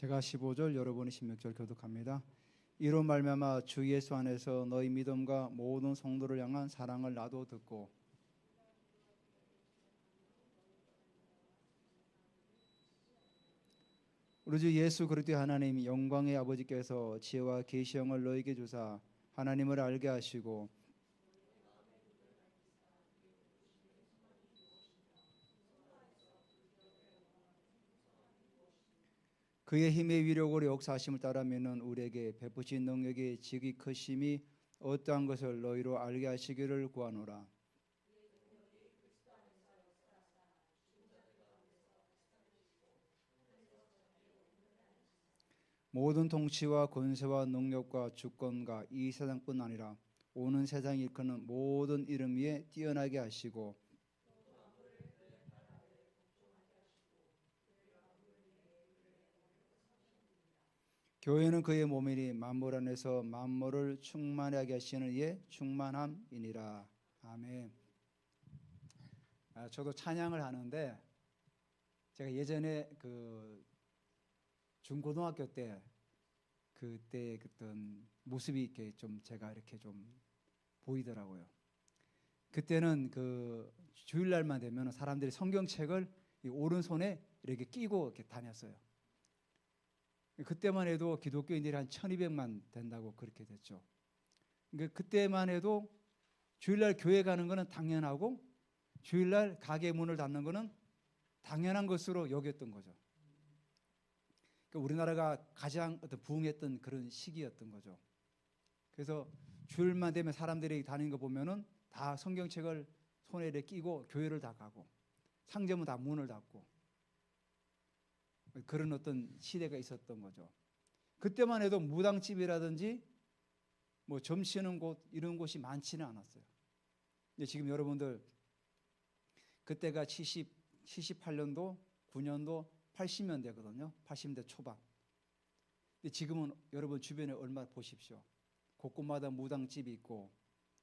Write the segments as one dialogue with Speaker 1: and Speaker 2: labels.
Speaker 1: 제가 15절, 여러분이 16절 교독합니다. 이로 말미암아 주 예수 안에서 너희 믿음과 모든 성도를 향한 사랑을 나도 듣고 우리 주 예수 그리스도의 하나님 영광의 아버지께서 지혜와 계시형을 너희에게 주사 하나님을 알게 하시고 그의 힘의 위력으로 역사하심을 따라 믿는 우리에게 베푸신 능력의 지극히 크심이 어떠한 것을 너희로 알게 하시기를 구하노라. 모든 통치와 권세와 능력과 주권과 이 세상뿐 아니라 오는 세상을 일컫는 모든 이름 위에 뛰어나게 하시고 교회는 그의 몸이니 만물 안에서 만물을 충만하게 하시는 이의 충만함이니라. 아멘. 저도 찬양을 하는데 제가 예전에 그 중고등학교 때 그때 어떤 모습이 이렇게 좀 제가 이렇게 좀 보이더라고요. 그때는 그 주일날만 되면 사람들이 성경책을 이 오른손에 이렇게 끼고 이렇게 다녔어요. 그때만 해도 기독교인들이 한 1200만 된다고 그렇게 됐죠. 그러니까 그때만 해도 주일날 교회 가는 거는 당연하고 주일날 가게 문을 닫는 거는 당연한 것으로 여겼던 거죠. 그러니까 우리나라가 가장 어떤 부흥했던 그런 시기였던 거죠. 그래서 주일만 되면 사람들이 다니는 거 보면은 다 성경책을 손에 끼고 교회를 다 가고 상점은 다 문을 닫고 그런 어떤 시대가 있었던 거죠. 그때만 해도 무당집이라든지 뭐 점치는 곳 이런 곳이 많지는 않았어요. 근데 지금 여러분들 그때가 78년도, 9년도, 80년대거든요. 80년대 초반. 근데 지금은 여러분 주변에 얼마나 보십시오. 곳곳마다 무당집이 있고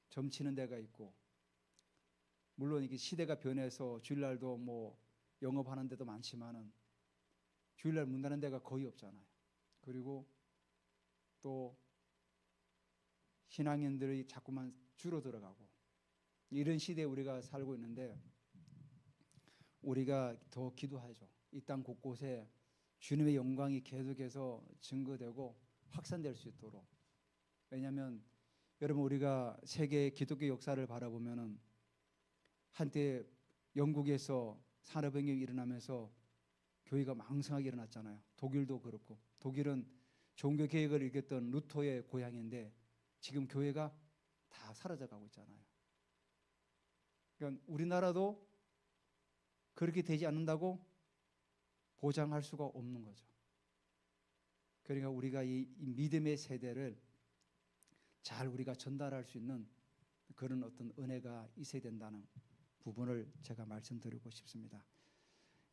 Speaker 1: 점치는 데가 있고 물론 이게 시대가 변해서 주일날도 뭐 영업하는 데도 많지만은 주일날 문 닫는 데가 거의 없잖아요. 그리고 또 신앙인들이 자꾸만 줄어들어가고 이런 시대에 우리가 살고 있는데 우리가 더 기도하죠. 이 땅 곳곳에 주님의 영광이 계속해서 증거되고 확산될 수 있도록. 왜냐하면 여러분 우리가 세계 기독교 역사를 바라보면은 한때 영국에서 산업혁명이 일어나면서 교회가 망성하게 일어났잖아요. 독일도 그렇고 독일은 종교 개혁을 일으켰던 루터의 고향인데 지금 교회가 다 사라져가고 있잖아요. 그러니까 우리나라도 그렇게 되지 않는다고 보장할 수가 없는 거죠. 그러니까 우리가 이 믿음의 세대를 잘 우리가 전달할 수 있는 그런 어떤 은혜가 있어야 된다는 부분을 제가 말씀드리고 싶습니다.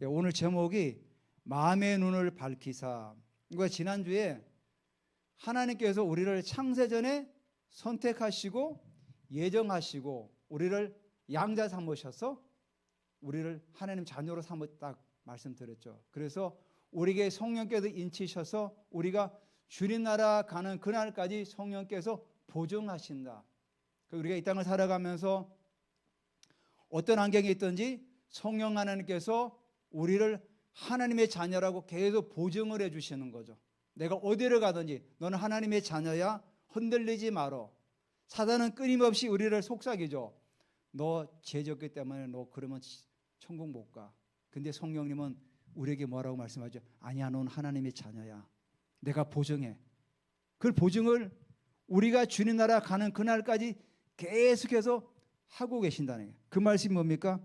Speaker 1: 오늘 제목이 마음의 눈을 밝히사. 이거 지난주에 하나님께서 우리를 창세전에 선택하시고 예정하시고 우리를 양자 삼으셔서 우리를 하나님 자녀로 삼았다 말씀드렸죠. 그래서 우리에게 성령께서 인치셔서 우리가 주님 나라 가는 그날까지 성령께서 보증하신다. 우리가 이 땅을 살아가면서 어떤 환경에 있든지 성령 하나님께서 우리를 하나님의 자녀라고 계속 보증을 해주시는 거죠. 내가 어디를 가든지 너는 하나님의 자녀야, 흔들리지 말어. 사단은 끊임없이 우리를 속삭이죠. 너 죄졌기 때문에 너 그러면 천국 못 가. 근데 성령님은 우리에게 뭐라고 말씀하죠? 아니야, 넌 하나님의 자녀야. 내가 보증해. 그 보증을 우리가 주님 나라 가는 그날까지 계속해서 하고 계신다는 거예요. 그 말씀이 뭡니까?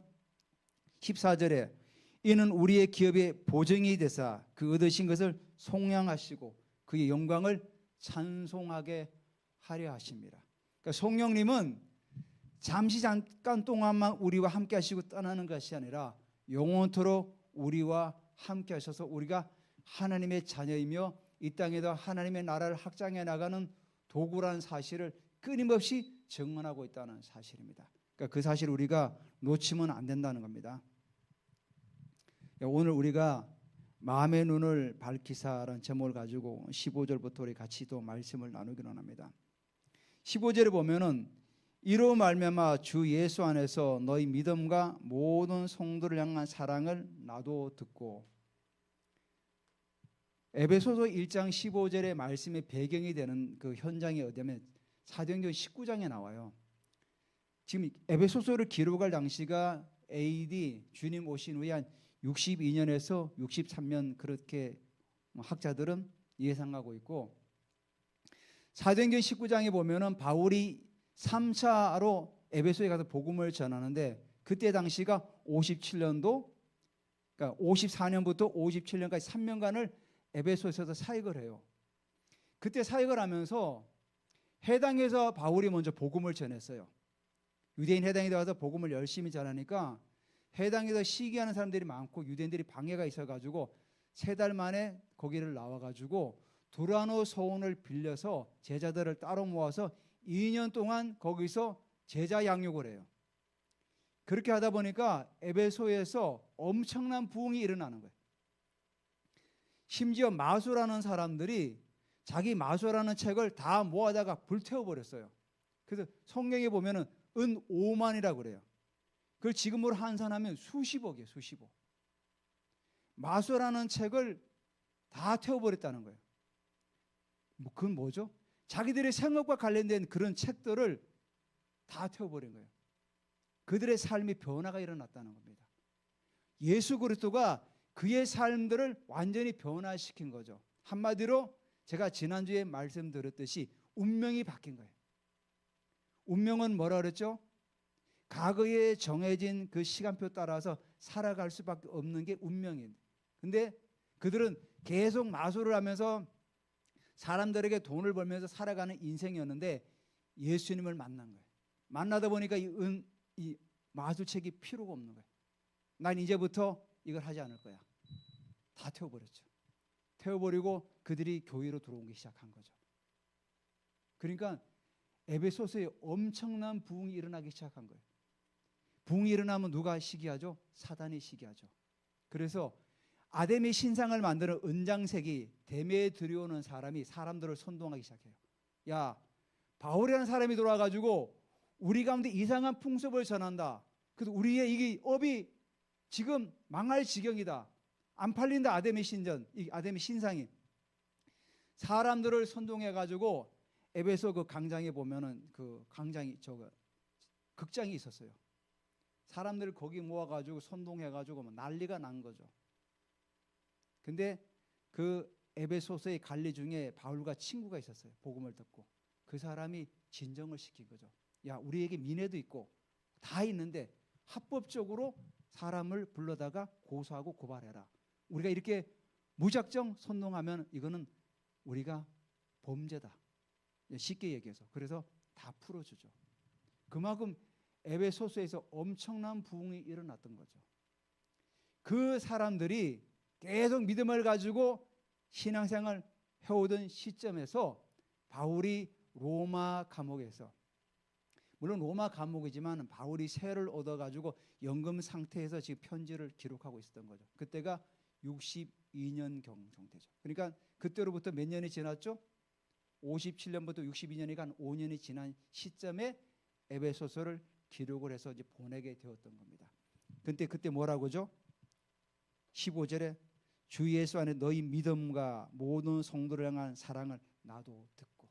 Speaker 1: 14절에 이는 우리의 기업의 보증이 되사 그 얻으신 것을 속량하시고 그의 영광을 찬송하게 하려 하십니다. 그러니까 성령님은 잠시 잠깐 동안만 우리와 함께 하시고 떠나는 것이 아니라 영원토록 우리와 함께 하셔서 우리가 하나님의 자녀이며 이 땅에도 하나님의 나라를 확장해 나가는 도구라는 사실을 끊임없이 증언하고 있다는 사실입니다. 그러니까 그 사실을 우리가 놓치면 안 된다는 겁니다. 오늘 우리가 마음의 눈을 밝히사라는 제목을 가지고 15절부터 우리 같이 또 말씀을 나누기로 합니다. 15절에 보면은 이로 말미암아 주 예수 안에서 너희 믿음과 모든 성도를 향한 사랑을 나도 듣고, 에베소서 1장 15절의 말씀의 배경이 되는 그 현장이 어디냐면 사도행전 19장에 나와요. 지금 에베소서를 기록할 당시가 AD 주님 오신 후에 한 62년에서 63년 그렇게 학자들은 예상하고 있고, 사도행전 19장에 보면은 바울이 3차로 에베소에 가서 복음을 전하는데 그때 당시가 57년도, 그러니까 54년부터 57년까지 3년간을 에베소에서 사역을 해요. 그때 사역을 하면서 해당에서 바울이 먼저 복음을 전했어요. 유대인 해당에 들어가서 복음을 열심히 전하니까 해당에서 시기하는 사람들이 많고 유대인들이 방해가 있어가지고 3달 만에 거기를 나와가지고 두라노 소원을 빌려서 제자들을 따로 모아서 2년 동안 거기서 제자 양육을 해요. 그렇게 하다 보니까 에베소에서 엄청난 부흥이 일어나는 거예요. 심지어 마수라는 사람들이 자기 마수라는 책을 다 모아다가 불태워버렸어요. 그래서 성경에 보면은 은 5만이라고 그래요. 그걸 지금으로 환산하면 수십억이에요. 수십억. 마수라는 책을 다 태워버렸다는 거예요. 그건 뭐죠? 자기들의 생업과 관련된 그런 책들을 다 태워버린 거예요. 그들의 삶이 변화가 일어났다는 겁니다. 예수 그리스도가 그의 삶들을 완전히 변화시킨 거죠. 한마디로 제가 지난주에 말씀드렸듯이 운명이 바뀐 거예요. 운명은 뭐라 그랬죠? 과거에 정해진 그 시간표 따라서 살아갈 수밖에 없는 게 운명이에요. 근데 그들은 계속 마술을 하면서 사람들에게 돈을 벌면서 살아가는 인생이었는데 예수님을 만난 거예요. 만나다 보니까 이 마술책이 필요가 없는 거예요. 난 이제부터 이걸 하지 않을 거야. 다 태워버렸죠. 태워버리고 그들이 교회로 들어오기 시작한 거죠. 그러니까 에베소서에 엄청난 부흥이 일어나기 시작한 거예요. 부흥이 일어나면 누가 시기하죠? 사단이 시기하죠. 그래서 아담의 신상을 만드는 은장색이 댐에 들여오는 사람이 사람들을 선동하기 시작해요. 야, 바울이라는 사람이 들어와가지고 우리 가운데 이상한 풍습을 전한다. 그래서 우리의 이 업이 지금 망할 지경이다. 안 팔린다. 아담의 신전, 이 아담의 신상이. 사람들을 선동해가지고 에베소 그 광장에 보면은 그 광장이 극장이 있었어요. 사람들을 거기 모아가지고 선동해가지고 난리가 난 거죠. 근데 그 에베소서의 관리 중에 바울과 친구가 있었어요. 복음을 듣고 그 사람이 진정을 시킨 거죠. 야, 우리에게 민회도 있고 다 있는데 합법적으로 사람을 불러다가 고소하고 고발해라. 우리가 이렇게 무작정 선동하면 이거는 우리가 범죄다. 쉽게 얘기해서. 그래서 다 풀어주죠. 그만큼 에베소서에서 엄청난 부흥이 일어났던 거죠. 그 사람들이 계속 믿음을 가지고 신앙생활 해오던 시점에서 바울이 로마 감옥에서, 물론 로마 감옥이지만 바울이 세를 얻어가지고 연금 상태에서 지금 편지를 기록하고 있었던 거죠. 그때가 62년경 정도죠. 그러니까 그때로부터 몇 년이 지났죠? 57년부터 62년이 간 5년이 지난 시점에 에베소서를 기록을 해서 이제 보내게 되었던 겁니다. 근데 그때 뭐라고죠? 15절에 주 예수 안에 너희 믿음과 모든 성도를 향한 사랑을 나도 듣고,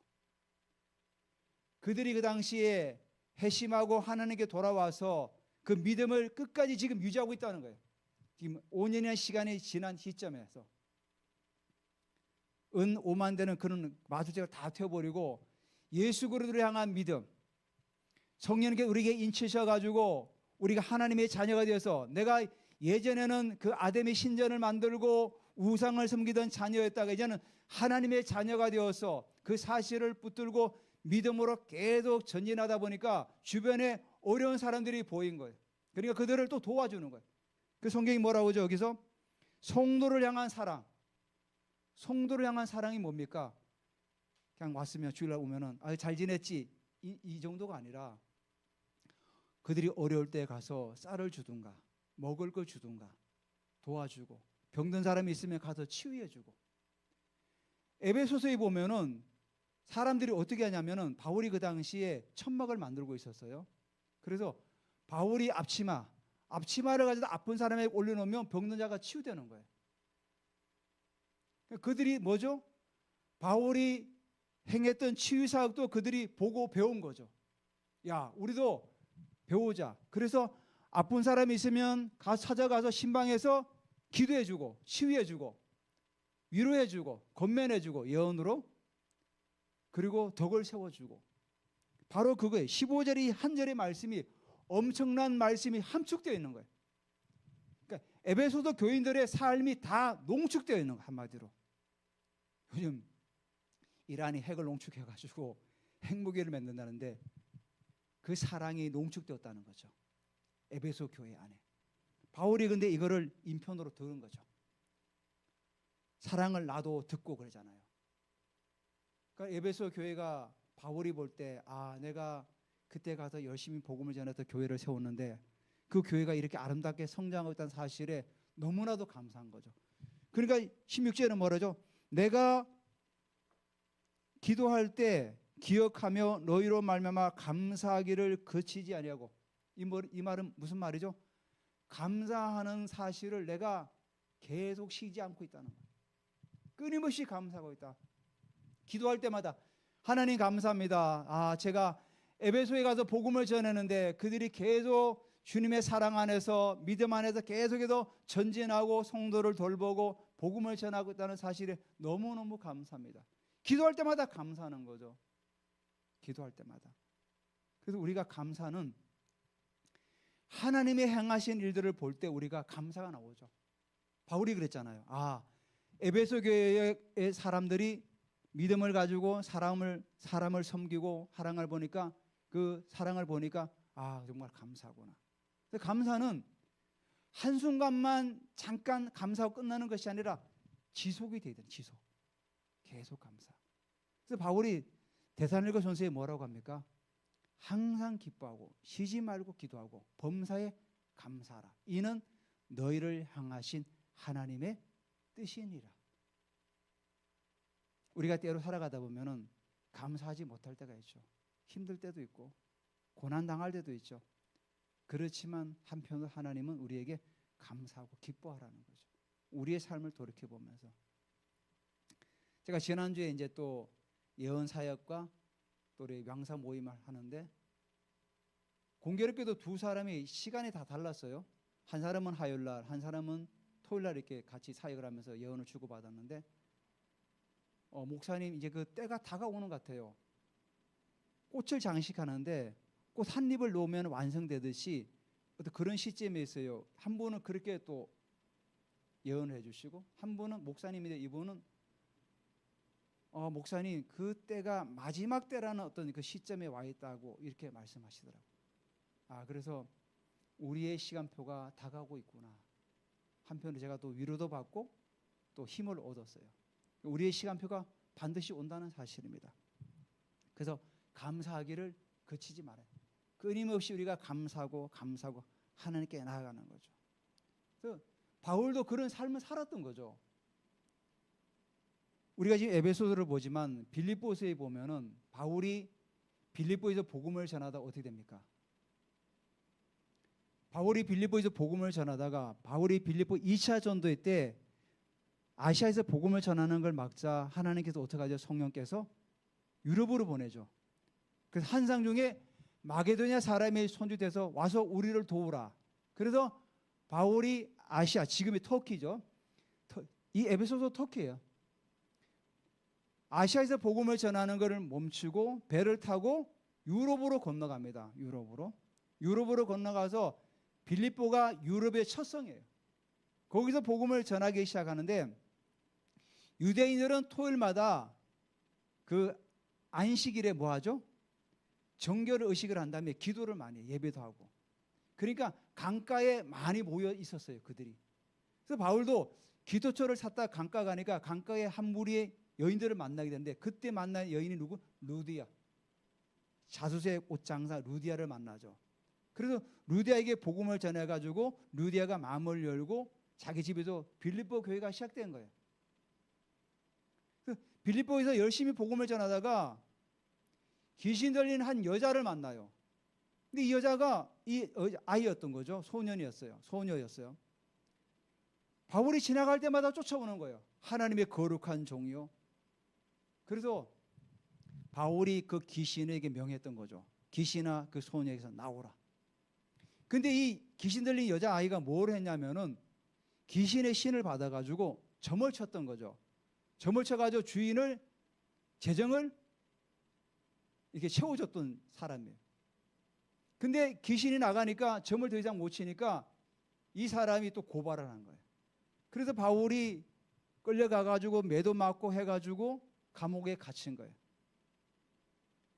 Speaker 1: 그들이 그 당시에 회심하고 하나님께 돌아와서 그 믿음을 끝까지 지금 유지하고 있다는 거예요. 지금 5년의 시간이 지난 시점에서 은 5만 대는 그런 마술책을 다 태워버리고 예수 그리스도를 향한 믿음, 성령님께 우리에게 인치셔가지고 우리가 하나님의 자녀가 되어서, 내가 예전에는 그 아담의 신전을 만들고 우상을 섬기던 자녀였다가 이제는 하나님의 자녀가 되어서 그 사실을 붙들고 믿음으로 계속 전진하다 보니까 주변에 어려운 사람들이 보인 거예요. 그러니까 그들을 또 도와주는 거예요. 그 성경이 뭐라고 하죠? 여기서 성도를 향한 사랑. 성도를 향한 사랑이 뭡니까? 그냥 왔으면 주일날 오면은 잘 지냈지? 이 정도가 아니라 그들이 어려울 때 가서 쌀을 주든가 먹을 걸 주든가 도와주고, 병든 사람이 있으면 가서 치유해주고. 에베소서에 보면은 사람들이 어떻게 하냐면은 바울이 그 당시에 천막을 만들고 있었어요. 그래서 바울이 앞치마를 가지고 아픈 사람에게 올려놓으면 병든 자가 치유되는 거예요. 그들이 뭐죠? 바울이 행했던 치유 사역도 그들이 보고 배운 거죠. 야, 우리도 배우자. 그래서 아픈 사람이 있으면 찾아가서 신방에서 기도해주고 치유해주고 위로해주고 권면해주고 예언으로, 그리고 덕을 세워주고. 바로 그거예요. 15절이 한 절의 말씀이 엄청난 말씀이 함축되어 있는 거예요. 그러니까 에베소서 교인들의 삶이 다 농축되어 있는 거예요. 한마디로. 요즘 이란이 핵을 농축해가지고 핵무기를 만든다는데 그 사랑이 농축되었다는 거죠. 에베소 교회 안에. 바울이 근데 이거를 인편으로 들은 거죠. 사랑을 나도 듣고 그러잖아요. 그러니까 에베소 교회가 바울이 볼 때, 아, 내가 그때 가서 열심히 복음을 전해서 교회를 세웠는데 그 교회가 이렇게 아름답게 성장하고 있다는 사실에 너무나도 감사한 거죠. 그러니까 16절은 뭐라죠? 내가 기도할 때 기억하며 너희로 말미암아 감사하기를 그치지 아니하고. 이 말은 무슨 말이죠? 감사하는 사실을 내가 계속 쉬지 않고 있다는 거예요. 끊임없이 감사하고 있다. 기도할 때마다 하나님 감사합니다. 아, 제가 에베소에 가서 복음을 전했는데 그들이 계속 주님의 사랑 안에서 믿음 안에서 계속해서 전진하고 성도를 돌보고 복음을 전하고 있다는 사실에 너무너무 감사합니다. 기도할 때마다 감사하는 거죠. 기도할 때마다. 그래서 우리가 감사는 하나님의 행하신 일들을 볼 때 우리가 감사가 나오죠. 바울이 그랬잖아요. 아, 에베소 교회의 사람들이 믿음을 가지고 사람을 섬기고 사랑을 보니까 그 사랑을 보니까 아, 정말 감사하구나. 감사는 한순간만 잠깐 감사하고 끝나는 것이 아니라 지속이 돼야 돼요. 지속. 계속 감사. 그래서 바울이 데살로니가 전서에 뭐라고 합니까? 항상 기뻐하고 쉬지 말고 기도하고 범사에 감사하라. 이는 너희를 향하신 하나님의 뜻이니라. 우리가 때로 살아가다 보면은 감사하지 못할 때가 있죠. 힘들 때도 있고 고난 당할 때도 있죠. 그렇지만 한편으로 하나님은 우리에게 감사하고 기뻐하라는 거죠. 우리의 삶을 돌이켜 보면서. 제가 지난주에 이제 또 예언 사역과 또 우리 명사 모임을 하는데 공교롭게도 두 사람이 시간이 다 달랐어요. 한 사람은 화요일 날, 한 사람은 토요일 날 이렇게 같이 사역을 하면서 예언을 주고받았는데 목사님 이제 그 때가 다가오는 것 같아요. 꽃을 장식하는데 꽃 한 잎을 놓으면 완성되듯이 어떤 그런 시점에 있어요. 한 분은 그렇게 또 예언을 해주시고 한 분은 목사님인데 이분은 목사님 그 때가 마지막 때라는 어떤 그 시점에 와 있다고 이렇게 말씀하시더라고요. 아, 그래서 우리의 시간표가 다가오고 있구나. 한편으로 제가 또 위로도 받고 또 힘을 얻었어요. 우리의 시간표가 반드시 온다는 사실입니다. 그래서 감사하기를 그치지 말아요. 끊임없이 우리가 감사하고 하나님께 나아가는 거죠. 그래서 바울도 그런 삶을 살았던 거죠. 우리가 지금 에베소서를 보지만 빌립보서에 보면은 바울이 빌립보에서 복음을 전하다 어떻게 됩니까? 바울이 빌립보에서 복음을 전하다가 바울이 빌립보 2차 전도회 때 아시아에서 복음을 전하는 걸 막자 하나님께서 어떻게 하죠? 성령께서 유럽으로 보내죠. 그래서 한상 중에 마게도냐 사람이 손주돼서 와서 우리를 도우라. 그래서 바울이 아시아, 지금의 터키죠. 이 에베소서 터키예요. 아시아에서 복음을 전하는 것을 멈추고 배를 타고 유럽으로 건너갑니다. 유럽으로 건너가서 빌립보가 유럽의 첫 성이에요. 거기서 복음을 전하기 시작하는데 유대인들은 토요일마다 그 안식일에 뭐 하죠? 정결 의식을 한 다음에 기도를 많이 해요. 예배도 하고. 그러니까 강가에 많이 모여 있었어요. 그들이. 그래서 바울도 기도처를 찾다 강가 가니까 강가에 한 무리의 여인들을 만나게 되는데 그때 만난 여인이 누구? 루디아. 자수의 옷장사 루디아를 만나죠. 그래서 루디아에게 복음을 전해가지고 루디아가 마음을 열고 자기 집에도 빌립보 교회가 시작된 거예요. 빌립보에서 열심히 복음을 전하다가 귀신 들린 한 여자를 만나요. 근데 이 여자가 이 아이였던 거죠. 소녀였어요. 바울이 지나갈 때마다 쫓아오는 거예요. 하나님의 거룩한 종이요. 그래서 바울이 그 귀신에게 명했던 거죠. 귀신아, 그 소녀에게서 나오라. 근데 이 귀신 들린 여자아이가 뭘 했냐면은 귀신의 신을 받아가지고 점을 쳤던 거죠. 점을 쳐가지고 주인을, 재정을 이렇게 채워줬던 사람이에요. 근데 귀신이 나가니까 점을 더 이상 못 치니까 이 사람이 또 고발을 한 거예요. 그래서 바울이 끌려가가지고 매도 맞고 해가지고 감옥에 갇힌 거예요.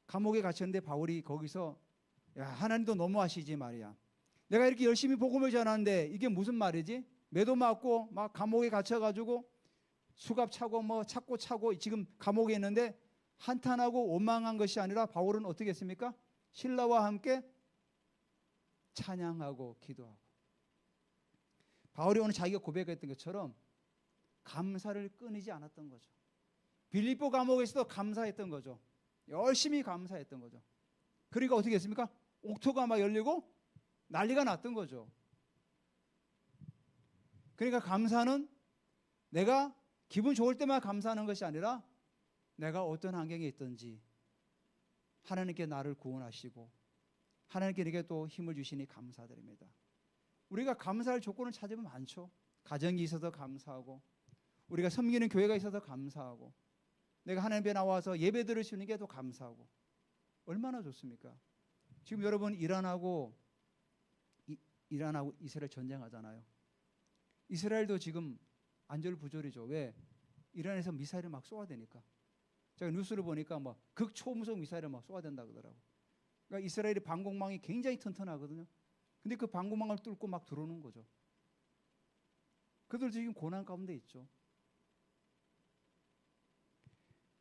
Speaker 1: 감옥에 갇혔는데 바울이 거기서 야, 하나님도 너무하시지 말이야. 내가 이렇게 열심히 복음을 전하는데 이게 무슨 말이지? 매도 맞고 막 감옥에 갇혀가지고 수갑 차고 뭐 찾고 차고 지금 감옥에 있는데 한탄하고 원망한 것이 아니라 바울은 어떻게 했습니까? 신라와 함께 찬양하고 기도하고. 바울이 오늘 자기가 고백했던 것처럼 감사를 끊이지 않았던 거죠. 빌립보 감옥에서도 감사했던 거죠. 열심히 감사했던 거죠. 그러니까 어떻게 했습니까? 옥토가 막 열리고 난리가 났던 거죠. 그러니까 감사는 내가 기분 좋을 때만 감사하는 것이 아니라 내가 어떤 환경에 있든지 하나님께 나를 구원하시고 하나님께 내게 또 힘을 주시니 감사드립니다. 우리가 감사할 조건을 찾으면 많죠. 가정이 있어서 감사하고 우리가 섬기는 교회가 있어서 감사하고 내가 하나님 앞에 나와서 예배 드릴 수 있는 게 더 감사하고 얼마나 좋습니까? 지금 여러분 이란하고 이스라엘 전쟁하잖아요. 이스라엘도 지금 안절부절이죠. 왜? 이란에서 미사일을 막 쏘아대니까. 제가 뉴스를 보니까 막 극초음속 미사일을 막 쏘아댄다 그러더라고. 그러니까 이스라엘의 방공망이 굉장히 튼튼하거든요. 근데 그 방공망을 뚫고 막 들어오는 거죠. 그들도 지금 고난 가운데 있죠.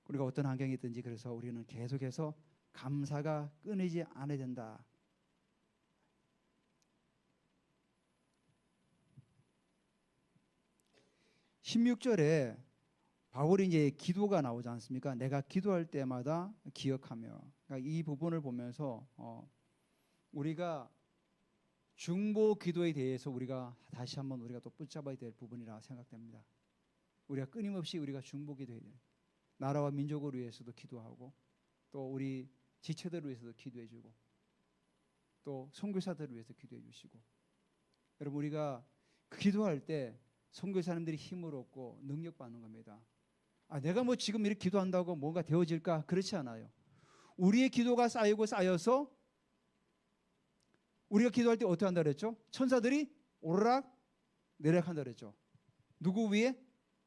Speaker 1: 우리가 어떤 환경이 있든지 그래서 우리는 계속해서 감사가 끊이지 않아야 된다. 16절에 바울이 이제 기도가 나오지 않습니까? 내가 기도할 때마다 기억하며. 그러니까 이 부분을 보면서 우리가 중보 기도에 대해서 우리가 다시 한번 우리가 또 붙잡아야 될 부분이라 생각됩니다. 우리가 끊임없이 우리가 중보 기도해야 돼요. 나라와 민족을 위해서도 기도하고 또 우리 지체들을 위해서도 기도해 주고 또 선교사들을 위해서 기도해 주시고. 여러분 우리가 기도할 때 선교사님들이 힘을 얻고 능력 받는 겁니다. 내가 뭐 지금 이렇게 기도한다고 뭔가 되어질까? 그렇지 않아요. 우리의 기도가 쌓이고 쌓여서 우리가 기도할 때 어떻게 한다 그랬죠? 천사들이 오르락 내리락 한다 그랬죠. 누구 위에?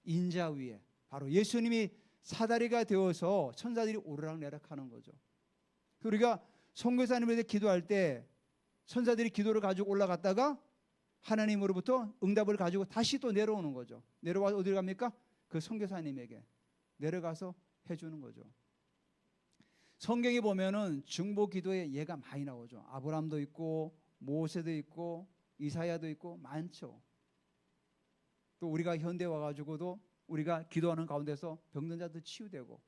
Speaker 1: 인자 위에. 바로 예수님이 사다리가 되어서 천사들이 오르락 내리락 하는 거죠. 우리가 선교사님에 대해 기도할 때 천사들이 기도를 가지고 올라갔다가 하나님으로부터 응답을 가지고 다시 또 내려오는 거죠. 내려와서 어디로 갑니까? 그 선교사님에게 내려가서 해주는 거죠. 성경에 보면은 중보 기도에 예가 많이 나오죠. 아브라함도 있고 모세도 있고 이사야도 있고 많죠. 또 우리가 현대 와가지고도 우리가 기도하는 가운데서 병든 자도 치유되고,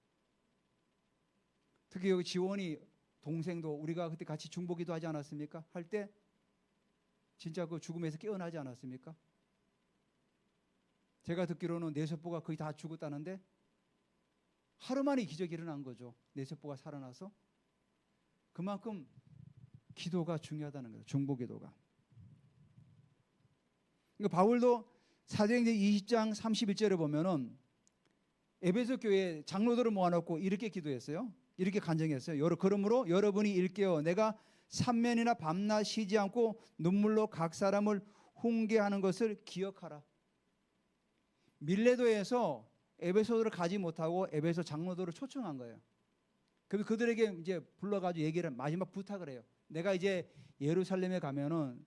Speaker 1: 특히 여기 지원이 동생도 우리가 그때 같이 중보 기도하지 않았습니까? 할 때 진짜 그 죽음에서 깨어나지 않았습니까? 제가 듣기로는 뇌세포가 거의 다 죽었다는데 하루 만에 기적이 일어난 거죠. 뇌세포가 살아나서. 그만큼 기도가 중요하다는 거죠. 중보 기도가. 그러니까 바울도 사도행전 20장 31절에 보면은 에베소 교회 장로들을 모아놓고 이렇게 기도했어요. 이렇게 간증했어요. 그러므로 여러분이 일깨어 내가 삼면이나 밤낮 쉬지 않고 눈물로 각 사람을 훈계하는 것을 기억하라. 밀레도에서 에베소를 가지 못하고 에베소 장로들을 초청한 거예요. 그래서 그들에게 이제 불러가지고 얘기를 마지막 부탁을 해요. 내가 이제 예루살렘에 가면은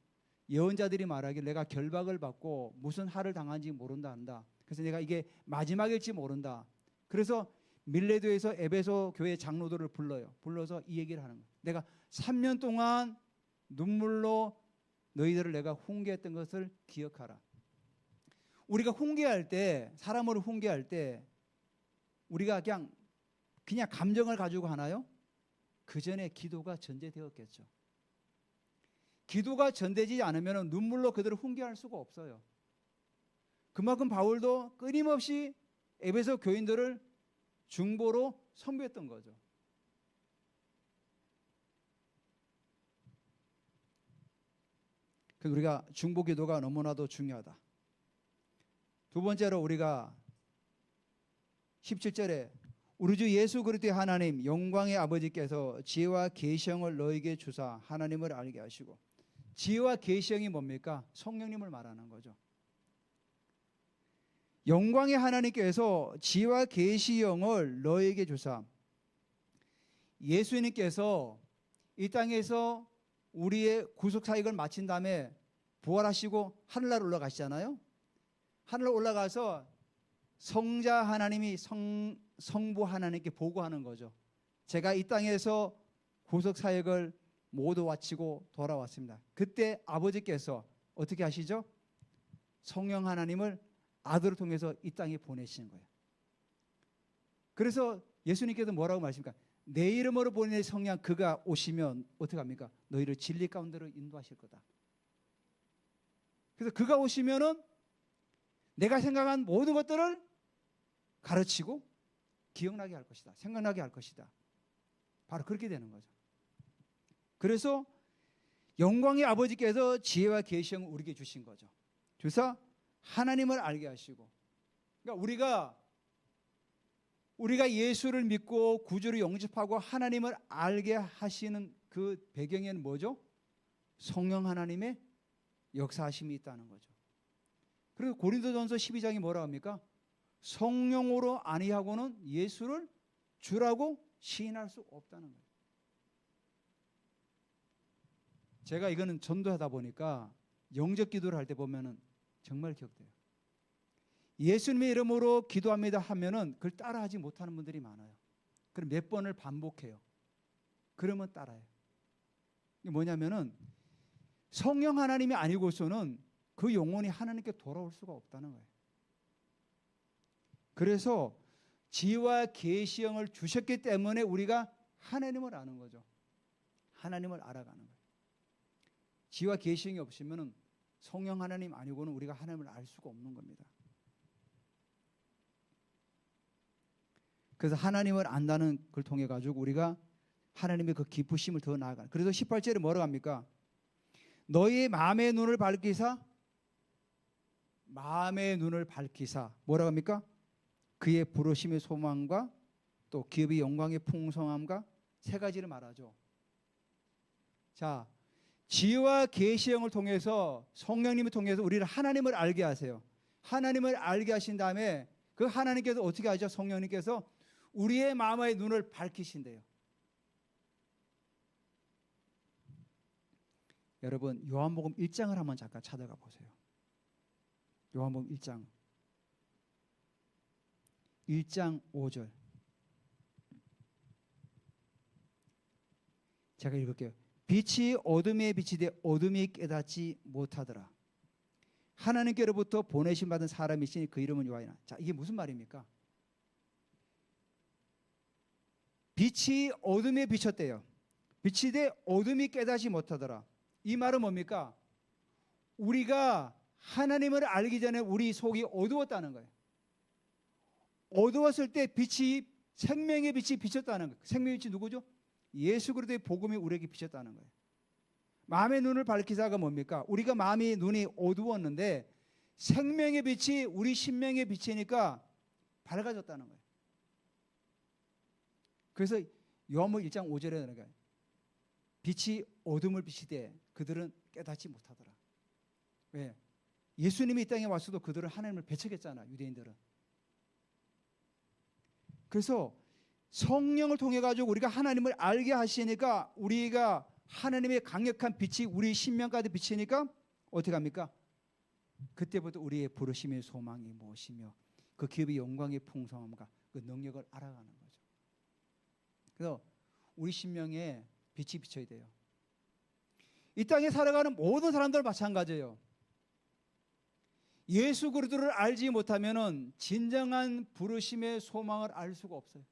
Speaker 1: 예언자들이 말하길 내가 결박을 받고 무슨 할을 당한지 모른다 한다. 그래서 내가 이게 마지막일지 모른다. 그래서 밀레도에서 에베소 교회 장로들을 불러요. 불러서 이 얘기를 하는 거예요. 내가 3년 동안 눈물로 너희들을 내가 훈계했던 것을 기억하라. 우리가 훈계할 때, 사람을 훈계할 때 우리가 그냥 감정을 가지고 하나요? 그 전에 기도가 전제되었겠죠. 기도가 전되지 않으면 눈물로 그들을 훈계할 수가 없어요. 그만큼 바울도 끊임없이 에베소 교인들을 중보로 선배했던 거죠. 그래서 우리가 중보 기도가 너무나도 중요하다. 두 번째로 우리가 17절에 우리 주 예수 그리스도의 하나님 영광의 아버지께서 지혜와 계시형을 너에게 주사 하나님을 알게 하시고, 지혜와 계시형이 뭡니까? 성령님을 말하는 거죠. 영광의 하나님께서 지혜와 계시형을 너에게 주사, 예수님께서 이 땅에서 우리의 구속 사역을 마친 다음에 부활하시고 하늘나라 올라가시잖아요. 하늘 올라가서 성자 하나님이 성부 하나님께 보고하는 거죠. 제가 이 땅에서 구속 사역을 모두 마치고 돌아왔습니다. 그때 아버지께서 어떻게 하시죠? 성령 하나님을 아들을 통해서 이 땅에 보내시는 거예요. 그래서 예수님께서 뭐라고 말씀합니까? 내 이름으로 보내는 성령 그가 오시면 어떻게 합니까? 너희를 진리 가운데로 인도하실 거다. 그래서 그가 오시면은 내가 생각한 모든 것들을 가르치고 기억나게 할 것이다. 생각나게 할 것이다. 바로 그렇게 되는 거죠. 그래서 영광의 아버지께서 지혜와 계시형을 우리에게 주신 거죠. 주사 하나님을 알게 하시고, 그러니까 우리가 예수를 믿고 구주를 영접하고 하나님을 알게 하시는 그 배경에는 뭐죠? 성령 하나님의 역사하심이 있다는 거죠. 그래서 고린도전서 12장이 뭐라 합니까? 성령으로 아니하고는 예수를 주라고 시인할 수 없다는 거예요. 제가 이거는 전도하다 보니까 영접 기도를 할 때 보면은 정말 기억돼요. 예수님의 이름으로 기도합니다 하면은 그걸 따라하지 못하는 분들이 많아요. 그럼 몇 번을 반복해요. 그러면 따라해요. 이게 뭐냐면은 성령 하나님이 아니고서는 그 영혼이 하나님께 돌아올 수가 없다는 거예요. 그래서 지혜와 계시형을 주셨기 때문에 우리가 하나님을 아는 거죠. 하나님을 알아가는 거예요. 지혜와 계시형이 없으면은 성령 하나님 아니고는 우리가 하나님을 알 수가 없는 겁니다. 그래서 하나님을 안다는 걸 통해 가지고 우리가 하나님의 그 기쁘심을 더 나아가는. 그래서 18절에 뭐라고 합니까? 너희 마음의 눈을 밝히사, 마음의 눈을 밝히사 뭐라고 합니까? 그의 부르심의 소망과 또 기업의 영광의 풍성함과 세 가지를 말하죠. 자, 지혜와 계시형을 통해서 성령님을 통해서 우리를 하나님을 알게 하세요. 하나님을 알게 하신 다음에 그 하나님께서 어떻게 하죠? 성령님께서 우리의 마음의 눈을 밝히신대요. 여러분 요한복음 1장을 한번 잠깐 찾아가 보세요. 요한복음 1장 5절 제가 읽을게요. 빛이 어둠에 비치되 어둠이 깨닫지 못하더라. 하나님께로부터 보내심 받은 사람이시니 그 이름은 요한이라. 자, 이게 무슨 말입니까? 빛이 어둠에 비쳤대요. 비치되 어둠이 깨닫지 못하더라. 이 말은 뭡니까? 우리가 하나님을 알기 전에 우리 속이 어두웠다는 거예요. 어두웠을 때 빛이, 생명의 빛이 비쳤다는 거예요. 생명의 빛이 누구죠? 예수 그리스도의 복음이 우리에게 비쳤다는 거예요. 마음의 눈을 밝히사가 뭡니까? 우리가 마음이 눈이 어두웠는데 생명의 빛이 우리 심령에 비치니까 밝아졌다는 거예요. 그래서 요한복음 1장 5절에 나가요. 빛이 어둠을 비치되 그들은 깨닫지 못하더라. 왜? 예수님이 이 땅에 왔어도 그들은 하나님을 배척했잖아, 유대인들은. 그래서 성령을 통해 가지고 우리가 하나님을 알게 하시니까 우리가 하나님의 강력한 빛이 우리 심령까지 비치니까 어떻게 합니까? 그때부터 우리의 부르심의 소망이 무엇이며 그 기업의 영광의 풍성함과 그 능력을 알아가는 거죠. 그래서 우리 심령에 빛이 비쳐야 돼요. 이 땅에 살아가는 모든 사람들 마찬가지예요. 예수 그리스도를 알지 못하면은 진정한 부르심의 소망을 알 수가 없어요.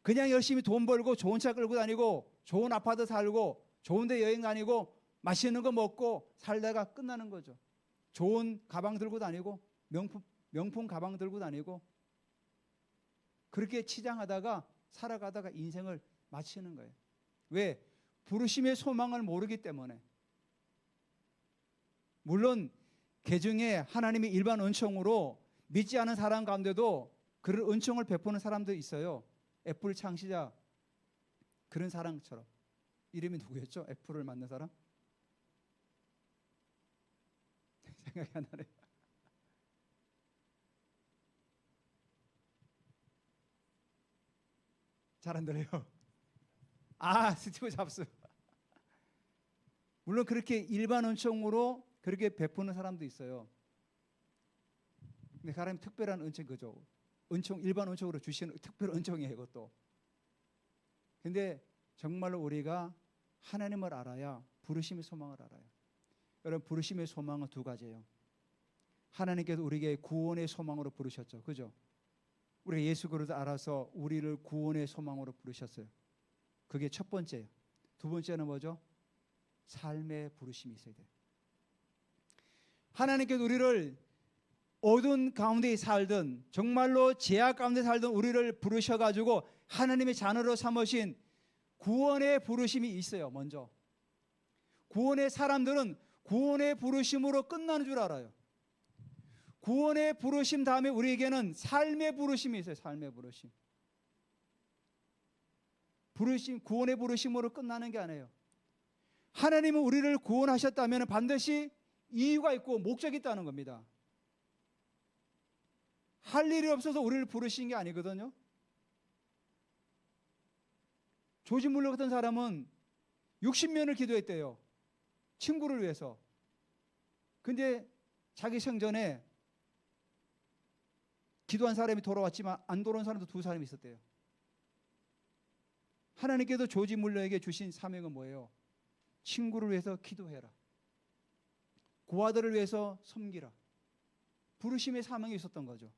Speaker 1: 그냥 열심히 돈 벌고 좋은 차 끌고 다니고 좋은 아파트 살고 좋은 데 여행 다니고 맛있는 거 먹고 살다가 끝나는 거죠. 좋은 가방 들고 다니고 명품 가방 들고 다니고 그렇게 치장하다가 살아가다가 인생을 마치는 거예요. 왜? 부르심의 소망을 모르기 때문에. 물론 개중에 하나님의 일반 은총으로 믿지 않은 사람 가운데도 그런 은총을 베푸는 사람도 있어요. 애플 창시자 그런 사람처럼. 이름이 누구였죠? 애플을 만든 사람? 생각이 안 나네요. 잘 안 들려요. 스티브 잡스. 물론 그렇게 일반 은총으로 그렇게 베푸는 사람도 있어요. 근데 하나님 특별한 은총 그죠. 은총 일반 은총으로 주시는 특별한 은총이에요, 이것도. 근데 정말로 우리가 하나님을 알아야 부르심의 소망을 알아요. 여러분, 부르심의 소망은 두 가지예요. 하나님께서 우리에게 구원의 소망으로 부르셨죠. 그죠? 우리가 예수 그리스도 알아서 우리를 구원의 소망으로 부르셨어요. 그게 첫 번째예요. 두 번째는 뭐죠? 삶의 부르심이 있어야 돼요. 하나님께서 우리를 어두운 가운데 살든 정말로 죄악 가운데 살든 우리를 부르셔가지고 하나님의 자녀로 삼으신 구원의 부르심이 있어요. 먼저 구원의 사람들은 구원의 부르심으로 끝나는 줄 알아요. 구원의 부르심 다음에 우리에게는 삶의 부르심이 있어요. 삶의 부르심. 구원의 부르심으로 끝나는 게 아니에요. 하나님은 우리를 구원하셨다면 반드시 이유가 있고 목적이 있다는 겁니다. 할 일이 없어서 우리를 부르신 게 아니거든요. 조지 물러 같은 사람은 60년을 기도했대요. 친구를 위해서. 근데 자기 생전에 기도한 사람이 돌아왔지만 안 돌아온 사람도 두 사람이 있었대요. 하나님께서 조지 물러에게 주신 사명은 뭐예요? 친구를 위해서 기도해라. 고아들을 위해서 섬기라. 부르심의 사명이 있었던 거죠.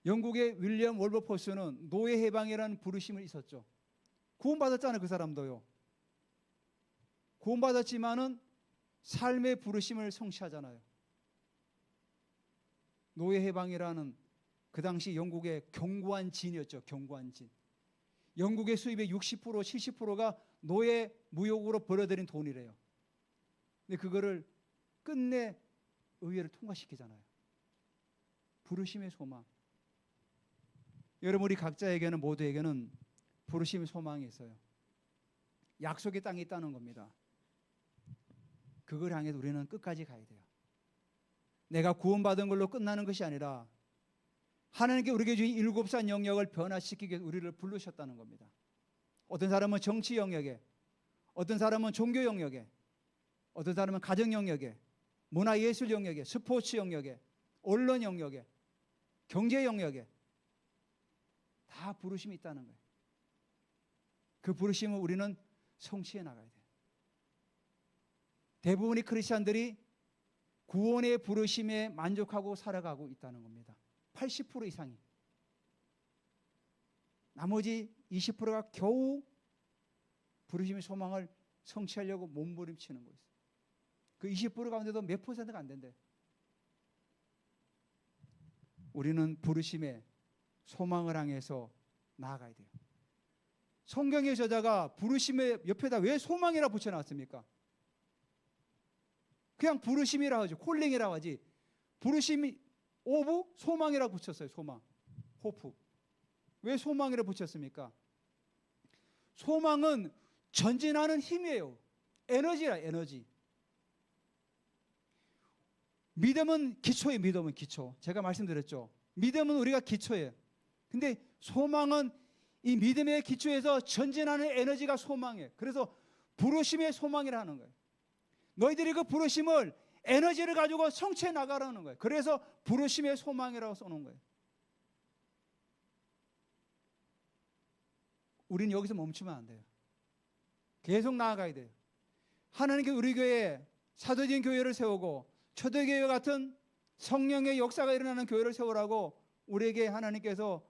Speaker 1: 영국의 윌리엄 월버포스는 노예 해방이라는 부르심을 있었죠. 구원받았잖아요. 그 사람도요. 구원받았지만은 삶의 부르심을 성취하잖아요. 노예 해방이라는 그 당시 영국의 견고한 진이었죠. 견고한 진. 영국의 수입의 60%, 70%가 노예 무역으로 벌어들인 돈이래요. 근데 그거를 끝내 의회를 통과시키잖아요. 부르심의 소망. 여러분, 우리 각자에게는 모두에게는 부르심의 소망이 있어요. 약속의 땅이 있다는 겁니다. 그걸 향해서 우리는 끝까지 가야 돼요. 내가 구원받은 걸로 끝나는 것이 아니라 하나님께 우리에게 주신 7살 영역을 변화시키기 위해서 우리를 부르셨다는 겁니다. 어떤 사람은 정치 영역에, 어떤 사람은 종교 영역에, 어떤 사람은 가정 영역에, 문화예술 영역에, 스포츠 영역에, 언론 영역에, 경제 영역에 다 부르심이 있다는 거예요. 그 부르심을 우리는 성취해 나가야 돼요. 대부분의 크리스찬들이 구원의 부르심에 만족하고 살아가고 있다는 겁니다. 80% 이상이. 나머지 20%가 겨우 부르심의 소망을 성취하려고 몸부림치는 거예요. 그 20% 가운데도 몇 퍼센트가 안 된대요. 우리는 부르심의 소망을 향해서 나아가야 돼요. 성경의 저자가 부르심의 옆에다 왜 소망이라 붙여놨습니까? 그냥 부르심이라 하죠. 콜링이라고 하지. 부르심이 오브 소망이라고 붙였어요. 소망. 호프. 왜 소망이라 붙였습니까? 소망은 전진하는 힘이에요. 에너지라, 에너지. 믿음은 기초예요. 믿음은 기초. 제가 말씀드렸죠. 믿음은 우리가 기초예요. 근데 소망은 이 믿음의 기초에서 전진하는 에너지가 소망이에요. 그래서 부르심의 소망이라는 거예요. 너희들이 그 부르심을 에너지를 가지고 성취해 나가라는 거예요. 그래서 부르심의 소망이라고 써놓은 거예요. 우리는 여기서 멈추면 안 돼요. 계속 나아가야 돼요. 하나님께 우리 교회에 사도적인 교회를 세우고 초대교회 같은 성령의 역사가 일어나는 교회를 세우라고 우리에게 하나님께서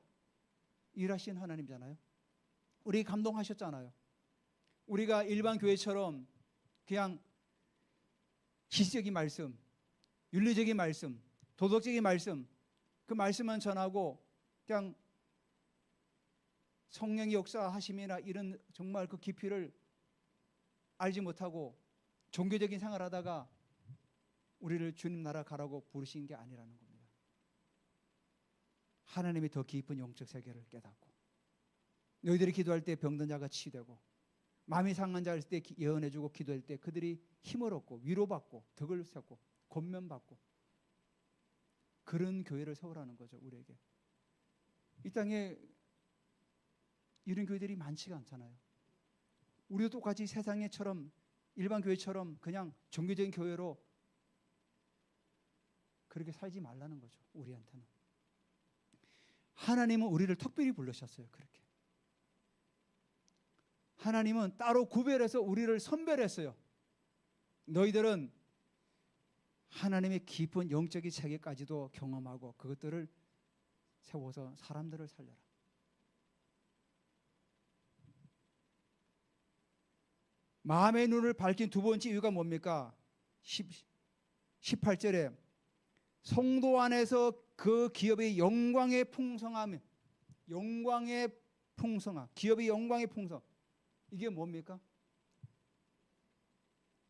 Speaker 1: 일하신 하나님이잖아요. 우리 감동하셨잖아요. 우리가 일반 교회처럼 그냥 기시적인 말씀, 윤리적인 말씀, 도덕적인 말씀, 그 말씀만 전하고 그냥 성령의 역사하심이나 이런 정말 그 깊이를 알지 못하고 종교적인 생활을 하다가 우리를 주님 나라 가라고 부르신 게 아니라는 겁니다. 하나님이 더 깊은 영적 세계를 깨닫고 너희들이 기도할 때 병든 자가 치유되고 마음이 상한 자일 때 예언해주고 기도할 때 그들이 힘을 얻고 위로받고 덕을 쌓고 권면받고 그런 교회를 세우라는 거죠. 우리에게. 이 땅에 이런 교회들이 많지가 않잖아요. 우리도 똑같이 세상에처럼 일반 교회처럼 그냥 종교적인 교회로 그렇게 살지 말라는 거죠. 우리한테는. 하나님은 우리를 특별히 부르셨어요. 그렇게. 하나님은 따로 구별해서 우리를 선별했어요. 너희들은 하나님의 깊은 영적인 세계까지도 경험하고 그것들을 세워서 사람들을 살려라. 마음의 눈을 밝힌 두 번째 이유가 뭡니까? 18절에 성도 안에서 그 기업의 영광의 풍성함, 기업의 영광의 풍성. 이게 뭡니까?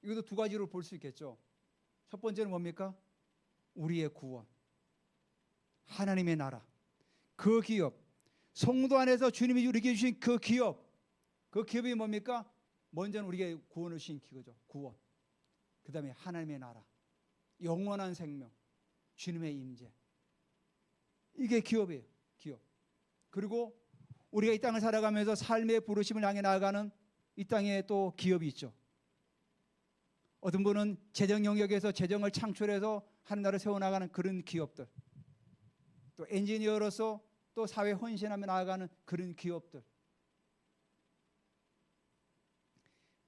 Speaker 1: 이것도 두 가지로 볼 수 있겠죠. 첫 번째는 뭡니까? 우리의 구원, 하나님의 나라, 그 기업, 성도 안에서 주님이 우리에게 주신 그 기업이 뭡니까? 먼저는 우리에게 구원을 주신 거죠. 구원. 그 다음에 하나님의 나라, 영원한 생명, 주님의 임재. 이게 기업이에요. 기업. 그리고 우리가 이 땅을 살아가면서 삶의 부르심을 향해 나아가는 이 땅에 또 기업이 있죠. 어떤 분은 재정 영역에서 재정을 창출해서 하는 나라를 세워나가는 그런 기업들, 또 엔지니어로서 또 사회 헌신하며 나아가는 그런 기업들.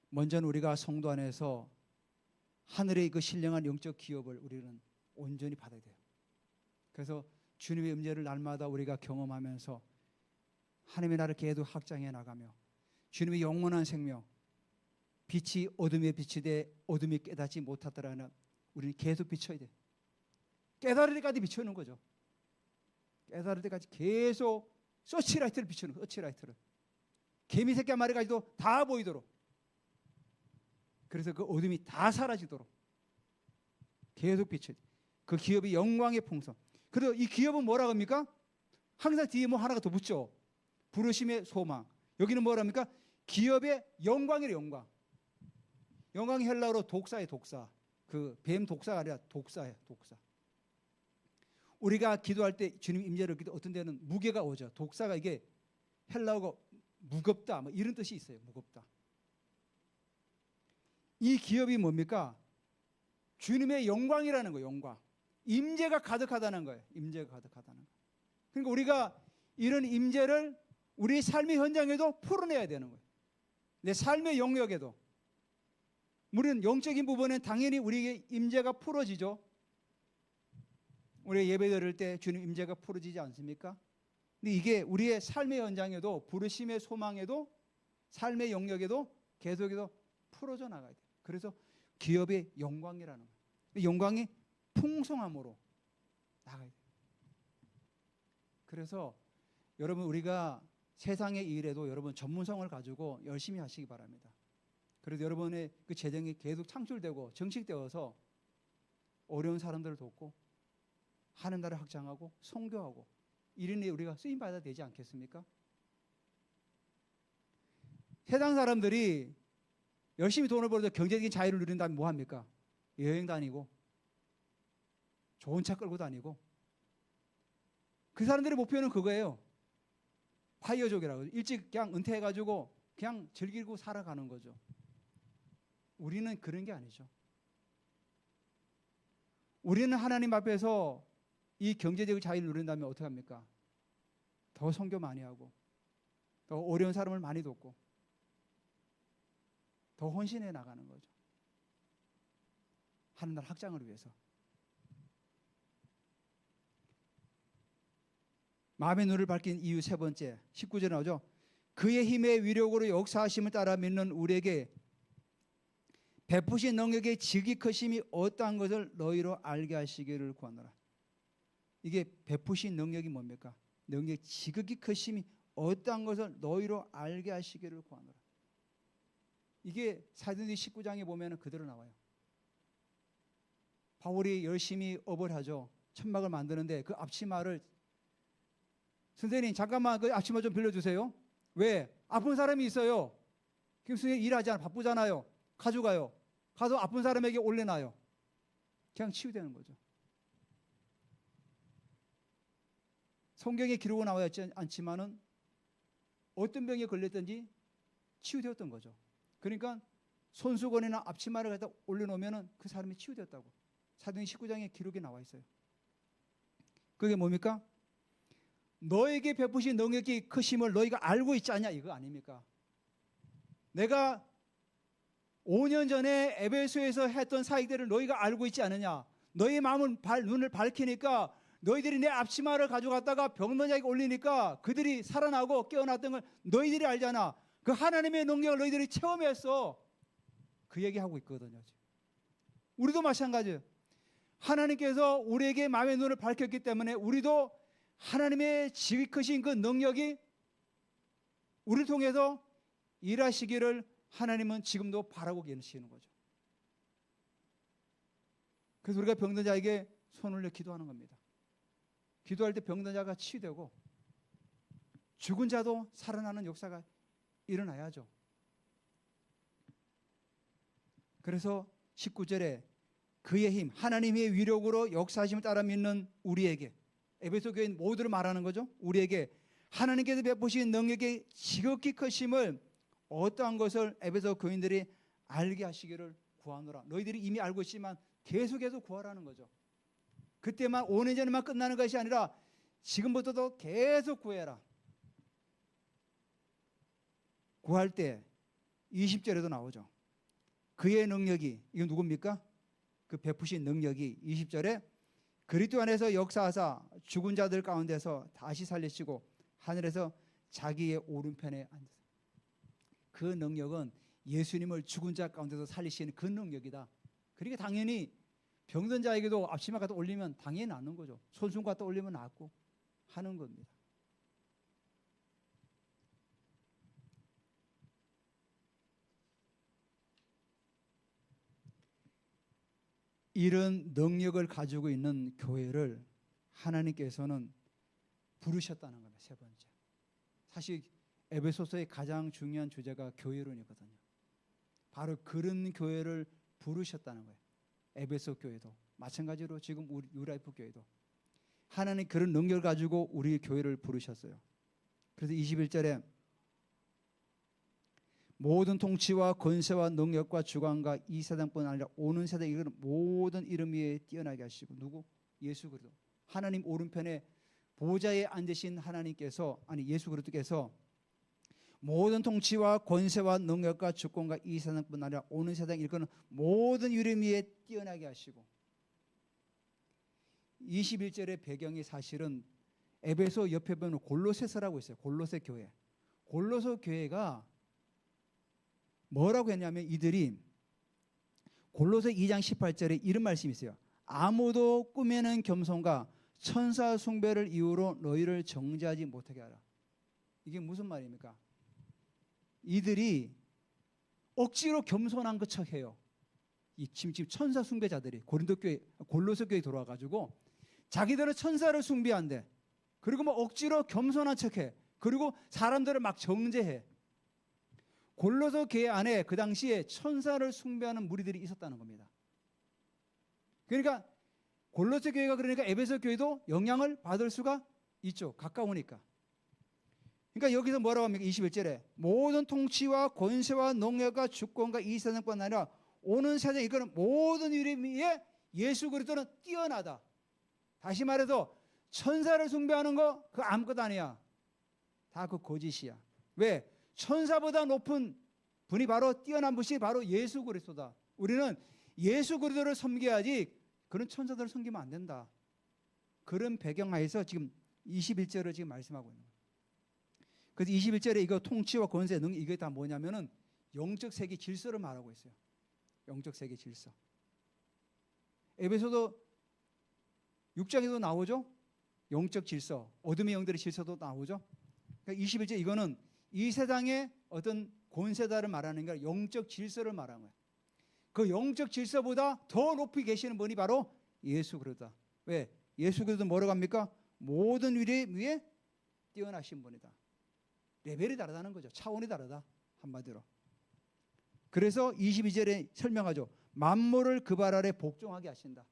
Speaker 1: 먼저는 우리가 성도 안에서 하늘의 그 신령한 영적 기업을 우리는 온전히 받아야 돼요. 그래서 주님의 임재를 날마다 우리가 경험하면서 하나님의 나라를 계속 확장해 나가며 주님의 영원한 생명, 빛이 어둠에 비치되 어둠이 깨닫지 못하더라는 우리는 계속 비춰야 돼. 깨달을 때까지 비추는 거죠. 깨달을 때까지 계속 서치라이트를 비추는 거예요. 서치라이트를. 개미 새끼 한 마리까지도 다 보이도록. 그래서 그 어둠이 다 사라지도록 계속 비춰야 돼. 그 기업이 영광의 풍성. 그리고 이 기업은 뭐라고 합니까? 항상 뒤에 뭐 하나가 더 붙죠. 부르심의 소망. 여기는 뭐라 합니까? 기업의 영광이래. 영광. 영광이 헬라어로 독사예요. 독사. 그 뱀 독사가 아니라 독사예요. 독사. 우리가 기도할 때 주님 임재를 기도 어떤 데는 무게가 오죠. 독사가 이게 헬라어가 무겁다 뭐 이런 뜻이 있어요. 무겁다. 이 기업이 뭡니까? 주님의 영광이라는 거예요. 영광. 임재가 가득하다는 거예요. 임재가 가득하다는 거예요. 그러니까 우리가 이런 임재를 우리 삶의 현장에도 풀어내야 되는 거예요. 내 삶의 영역에도. 우리는 영적인 부분은 당연히 우리에게 임재가 풀어지죠. 우리가 예배 드릴 때 주님 임재가 풀어지지 않습니까? 근데 이게 우리의 삶의 현장에도 부르심의 소망에도 삶의 영역에도 계속해서 풀어져 나가야 돼요. 그래서 기업의 영광이라는 거예요. 영광이 풍성함으로 나가야 돼요. 그래서 여러분 우리가 세상의 일에도 여러분 전문성을 가지고 열심히 하시기 바랍니다. 그래서 여러분의 그 재정이 계속 창출되고 정식되어서 어려운 사람들을 돕고 하는 나라를 확장하고 선교하고 이런 데 우리가 쓰임 받아야 되지 않겠습니까? 세상 사람들이 열심히 돈을 벌어서 경제적인 자유를 누린다면 뭐 합니까? 여행 다니고 좋은 차 끌고 다니고 그 사람들의 목표는 그거예요. 파이어족이라고 일찍 그냥 은퇴해가지고 그냥 즐기고 살아가는 거죠. 우리는 그런 게 아니죠. 우리는 하나님 앞에서 이 경제적 자유를 누린다면 어떻게 합니까? 더 선교 많이 하고 더 어려운 사람을 많이 돕고 더 헌신해 나가는 거죠. 하는 나라 확장을 위해서. 마음의 눈을 밝힌 이유 세 번째, 19절에 나오죠. 그의 힘의 위력으로 역사하심을 따라 믿는 우리에게 베푸신 능력의 지극히 크심이 어떠한 것을 너희로 알게 하시기를 구하노라. 이게 베푸신 능력이 뭡니까? 능력의 지극히 크심이 어떠한 것을 너희로 알게 하시기를 구하노라. 이게 사도행전 19장에 보면 그대로 나와요. 바울이 열심히 업을 하죠. 천막을 만드는데 그 앞치마를 선생님 잠깐만 그 앞치마 좀 빌려주세요. 왜? 아픈 사람이 있어요. 그럼 선생님 일하지 않아 바쁘잖아요. 가져가요. 가서 아픈 사람에게 올려놔요. 그냥 치유되는 거죠. 성경에 기록은 나와 있지 않지만은 어떤 병에 걸렸든지 치유되었던 거죠. 그러니까 손수건이나 앞치마를 갖다 올려놓으면 그 사람이 치유되었다고 사도행전 19장에 기록이 나와 있어요. 그게 뭡니까? 너에게 베푸신 능력이 크심을 너희가 알고 있지 않냐 이거 아닙니까? 내가 5년 전에 에베소에서 했던 사역들을 너희가 알고 있지 않느냐? 너희 마음은 눈을 밝히니까 너희들이 내 앞치마를 가져갔다가 병든자에게 올리니까 그들이 살아나고 깨어났던 걸 너희들이 알잖아. 그 하나님의 능력을 너희들이 체험했어. 그 얘기하고 있거든요. 우리도 마찬가지예요. 하나님께서 우리에게 마음의 눈을 밝혔기 때문에 우리도 하나님의 지극히 크신 그 능력이 우리를 통해서 일하시기를 하나님은 지금도 바라고 계시는 거죠. 그래서 우리가 병든 자에게 손을 올려 기도하는 겁니다. 기도할 때 병든 자가 치유되고 죽은 자도 살아나는 역사가 일어나야죠. 그래서 19절에 그의 힘, 하나님의 위력으로 역사하심을 따라 믿는 우리에게, 에베소 교인 모두를 말하는 거죠. 우리에게 하나님께서 베푸신 능력의 지극히 크심을 어떠한 것을 에베소 교인들이 알게 하시기를 구하노라. 너희들이 이미 알고 있지만 계속해서 구하라는 거죠. 그때만 5년 전에만 끝나는 것이 아니라 지금부터도 계속 구해라. 구할 때 20절에도 나오죠. 그의 능력이, 이건 누굽니까? 그 베푸신 능력이 20절에 그리스도 안에서 역사하사 죽은 자들 가운데서 다시 살리시고 하늘에서 자기의 오른편에 앉으사. 그 능력은 예수님을 죽은 자 가운데서 살리시는 그 능력이다. 그러니까 당연히 병든 자에게도 앞치마 갖다 올리면 당연히 낫는 거죠. 손수 갖다 올리면 낫고 하는 겁니다. 이런 능력을 가지고 있는 교회를 하나님께서는 부르셨다는 겁니다. 세 번째. 사실 에베소서의 가장 중요한 주제가 교회론이거든요. 바로 그런 교회를 부르셨다는 거예요. 에베소 교회도 마찬가지로 지금 우리 뉴라이프 교회도 하나님 그런 능력을 가지고 우리 교회를 부르셨어요. 그래서 21절에 모든 통치와 권세와 능력과 주관과 이 세상뿐 아니라 오는 세대 이런 모든 이름 위에 뛰어나게 하시고 누구? 예수 그리스도. 하나님 오른편에 보좌에 앉으신 하나님께서 아니 예수 그리스도께서 모든 통치와 권세와 능력과 주권과 이 세상뿐 아니라 오는 세상 일거는 모든 이름 위에 뛰어나게 하시고 21절의 배경이 사실은 에베소 옆에 보면 골로새서라고 있어요. 골로새 교회. 골로새 교회가 뭐라고 했냐면 이들이 골로새 2장 18절에 이런 말씀이 있어요. 아무도 꾸며낸 겸손과 천사 숭배를 이유로 너희를 정죄하지 못하게 하라. 이게 무슨 말입니까? 이들이 억지로 겸손한 것처럼 해요. 이 지금 천사 숭배자들이 고린도 교회, 골로새 교회에 들어와가지고 자기들은 천사를 숭배한대. 그리고 뭐 억지로 겸손한 척해. 그리고 사람들을 막 정죄해. 골로새 교회 안에 그 당시에 천사를 숭배하는 무리들이 있었다는 겁니다. 그러니까 골로새 교회가 그러니까 에베소 교회도 영향을 받을 수가 있죠. 가까우니까. 그러니까 여기서 뭐라고 합니까? 21절에 모든 통치와 권세와 능력과 주권과 이 세상뿐 아니라 오는 세상 이거는 모든 이름 위에 예수 그리스도는 뛰어나다. 다시 말해서 천사를 숭배하는 거 그거 아무것도 아니야. 다 그 거짓이야. 왜? 천사보다 높은 분이 바로 뛰어난 분이 바로 예수 그리스도다. 우리는 예수 그리스도를 섬겨야지 그런 천사들을 섬기면 안 된다. 그런 배경하에서 지금 21절을 지금 말씀하고 있는 거예요. 그래서 21절에 이거 통치와 권세, 능력, 이게 다 뭐냐면은 영적 세계 질서를 말하고 있어요. 영적 세계 질서. 에베소도 6장에도 나오죠. 영적 질서, 어둠의 영들의 질서도 나오죠. 그러니까 21절 이거는 이 세상의 어떤 권세다를 말하는 게 아니라 영적 질서를 말하는 거예요. 그 영적 질서보다 더 높이 계시는 분이 바로 예수 그리스도다. 왜? 예수 그리스도 뭐라고 합니까? 모든 위에 뛰어나신 분이다. 레벨이 다르다는 거죠. 차원이 다르다. 한마디로. 그래서 22절에 설명하죠. 만물을 그 발 아래 복종하게 하신다.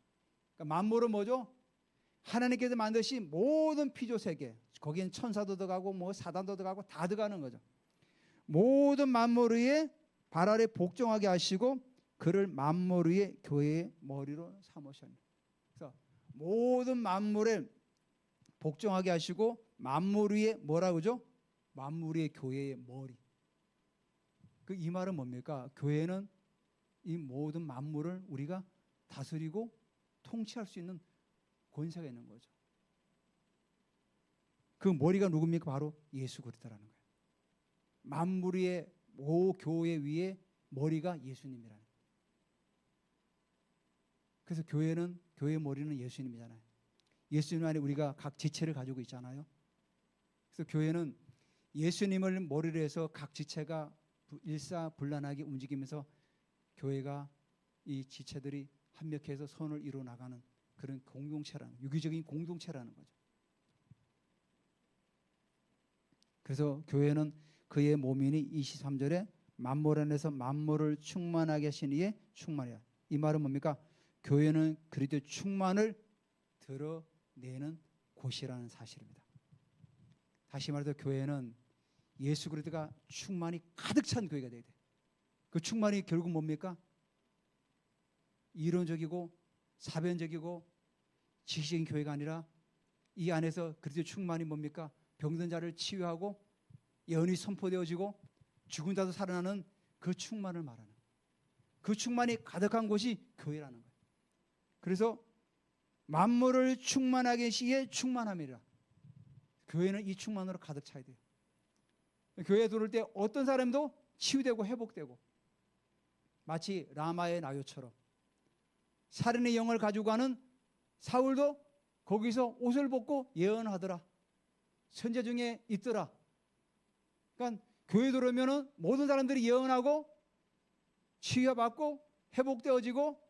Speaker 1: 그러니까 만물은 뭐죠? 하나님께서 만드신 모든 피조세계, 거기엔 천사도 들어가고 뭐 사단도 들어가고 다 들어가는 거죠. 모든 만물 위에 발 아래 복종하게 하시고 그를 만물 위에 교회의 머리로 삼으셨네. 그래서 모든 만물에 복종하게 하시고 만물 위에 뭐라고 그러죠? 만물 위에 교회의 머리. 그 이 말은 뭡니까? 교회는 이 모든 만물을 우리가 다스리고 통치할 수 있는 권세가 있는 거죠. 그 머리가 누굽니까? 바로 예수 그리스도라는 거예요. 만물 위에 교회 위에 머리가 예수님이라는 거예요. 그래서 교회의 머리는 예수님이잖아요. 예수님 안에 우리가 각 지체를 가지고 있잖아요. 그래서 교회는 예수님을 머리로 해서 각 지체가 일사불란하게 움직이면서 교회가 이 지체들이 합력해서 선을 이루어 나가는 그런 공동체라는, 유기적인 공동체라는 거죠. 그래서 교회는 그의 몸이니 23절에 만물 안에서 만물을 충만하게 하신 이의 충만이야. 이 말은 뭡니까? 교회는 그리스도의 충만을 드러내는 곳이라는 사실입니다. 다시 말해서 교회는 예수 그리스도가 충만이 가득 찬 교회가 돼야 돼. 그 충만이 결국 뭡니까? 이론적이고 사변적이고 지식적인 교회가 아니라 이 안에서 그리스도의 충만이 뭡니까? 병든 자를 치유하고 예언이 선포되어지고 죽은 자도 살아나는 그 충만을 말하는, 그 충만이 가득한 곳이 교회라는 거예요. 그래서 만물을 충만하게 하시기에 충만함이라. 교회는 이 충만으로 가득 차야 돼요. 교회에 들어올 때 어떤 사람도 치유되고 회복되고, 마치 라마의 나요처럼 살인의 영을 가지고 가는 사울도 거기서 옷을 벗고 예언하더라. 선제 중에 있더라. 그러니까 교회 들어오면 모든 사람들이 예언하고 치유받고 회복되어지고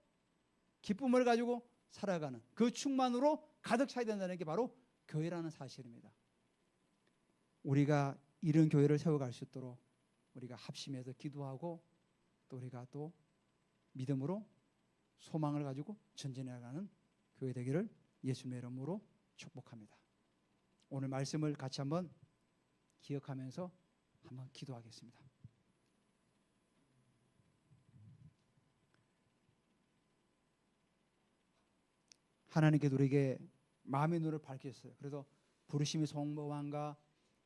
Speaker 1: 기쁨을 가지고 살아가는 그 충만으로 가득 차야 된다는 게 바로 교회라는 사실입니다. 우리가 이런 교회를 세워갈 수 있도록 우리가 합심해서 기도하고 또 우리가 또 믿음으로 소망을 가지고 전진해 나가는 교회 되기를 예수님의 이름으로 축복합니다. 오늘 말씀을 같이 한번 기억하면서 한번 기도하겠습니다. 하나님께서 우리에게 마음의 눈을 밝혔어요. 그래서 부르심의 성모함과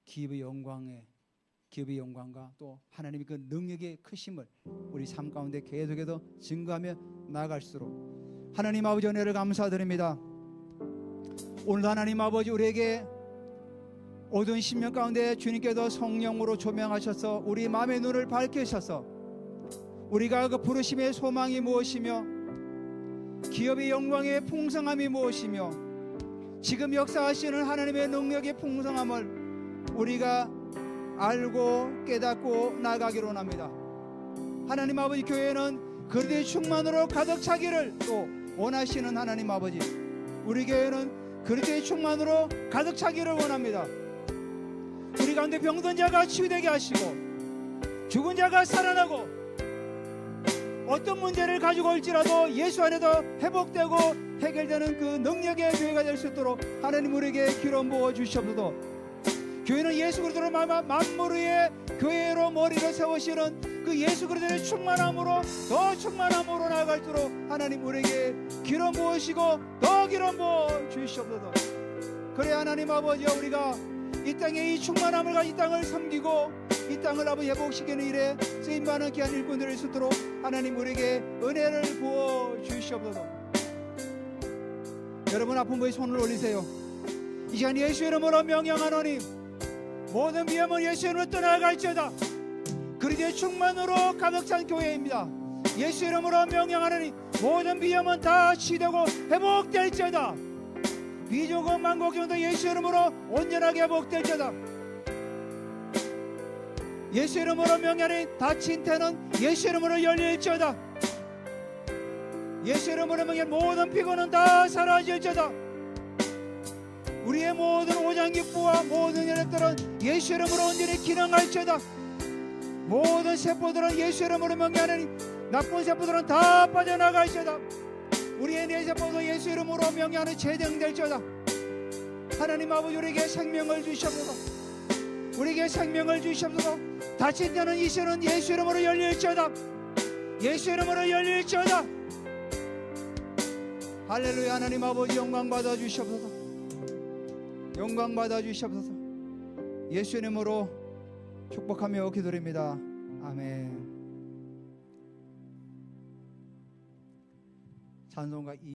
Speaker 1: 기업의 영광과 또 하나님의 그 능력의 크심을 우리 삶 가운데 계속해서 증거하며 나아갈수록 하나님 아버지 은혜를 감사드립니다. 오늘 하나님 아버지 우리에게 어두운 심령 가운데 주님께서 성령으로 조명하셔서 우리 마음의 눈을 밝히셔서 우리가 그 부르심의 소망이 무엇이며 기업의 영광의 풍성함이 무엇이며 지금 역사하시는 하나님의 능력의 풍성함을 우리가 알고 깨닫고 나가기로 합니다. 하나님 아버지, 교회는 그리스도의 충만으로 가득 차기를 또 원하시는 하나님 아버지, 우리 교회는 그리스도의 충만으로 가득 차기를 원합니다. 우리 가운데 병든 자가 치유되게 하시고 죽은 자가 살아나고 어떤 문제를 가지고 올지라도 예수 안에서 회복되고 해결되는 그 능력의 교회가 될 수 있도록 하나님 우리에게 기름 부어 주시옵소서. 교회는 예수 그리스도로 만물 위에 교회로 머리를 세우시는 그 예수 그리스도의 충만함으로 더 충만함으로 나아갈수록 하나님 우리에게 기름 부으시고 더 기름 부어 주시옵소서. 그래 하나님 아버지여, 우리가 이 땅에 이 충만함을 가진 이 땅을 섬기고 이 땅을 아버지 회복시키는 일에 쓰임받는 귀한 일꾼들일 수 있도록 하나님 우리에게 은혜를 부어 주시옵소서. 여러분 아픈 분의 손을 올리세요. 이 시간 예수 이름으로 명령하노니 모든 비염은 예수 이름으로 떠나갈지어다. 그리스도의 충만으로 가득 찬 교회입니다. 예수 이름으로 명령하노니 모든 비염은 다 치되고 회복될지어다. 미조금 만국경도 예수 이름으로 온전하게 회복될지어다. 예수 이름으로 명령하니 다친 태는 예수 이름으로 열릴지어다. 예수 이름으로 명령 모든 피곤은 다 사라질지어다. 우리의 모든 오장기부와 모든 연약들은 예수 이름으로 온전히 기능할지어다. 모든 세포들은 예수 이름으로 명령하니 나쁜 세포들은 다 빠져나갈지어다. 우리의 뇌세포도 예수 이름으로 명령하니 제정될지어다. 하나님 아버지 우리에게 생명을 주시옵소서. 우리에게 생명을 주시옵소서. 다친 자는 이 시는 예수 이름으로 열릴지어다. 예수 이름으로 열릴지어다. 할렐루야. 하나님 아버지 영광 받아 주시옵소서. 영광 받아 주시옵소서. 예수 이름으로 축복하며 기도드립니다. 아멘. 찬송가